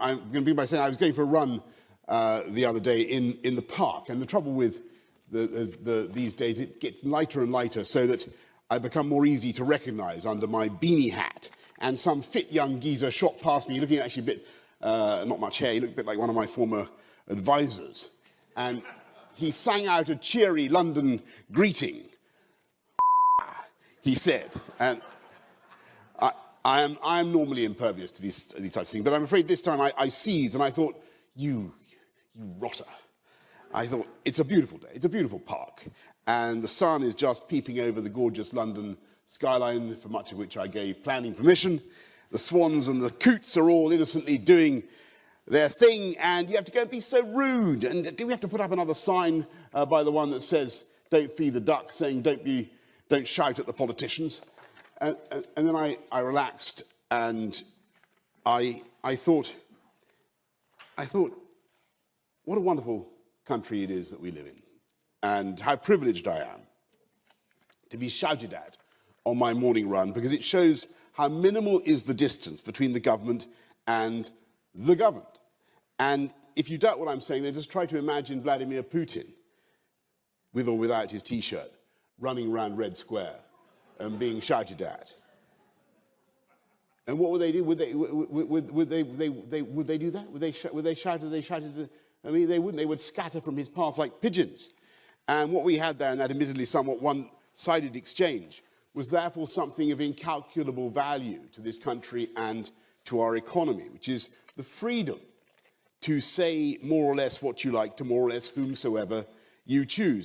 I'm going to begin by saying I was going for a run the other day in the park, and the trouble with these days, it gets lighter and lighter so that I become more easy to recognise under my beanie hat. And some fit young geezer shot past me, looking actually a bit, not much hair, he looked a bit like one of my former advisors. And he sang out a cheery London greeting, he said. And I am normally impervious to these types of things, but I'm afraid this time I seethed and I thought, you rotter. I thought, it's a beautiful day, it's a beautiful park, and the sun is just peeping over the gorgeous London skyline, for much of which I gave planning permission. The swans and the coots are all innocently doing their thing, and you have to go and be so rude. And do we have to put up another sign by the one that says, don't feed the duck, saying don't shout at the politicians? And then I relaxed, and I thought, what a wonderful country it is that we live in, and how privileged I am to be shouted at on my morning run, because it shows how minimal is the distance between the government and the governed. And if you doubt what I'm saying, then just try to imagine Vladimir Putin, with or without his T-shirt, running around Red Square and being shouted at. And what would they do? Would they do that? Would they shout? I mean, they wouldn't. They would scatter from his path like pigeons. And what we had there in that admittedly somewhat one-sided exchange was therefore something of incalculable value to this country and to our economy, which is the freedom to say more or less what you like to more or less whomsoever you choose.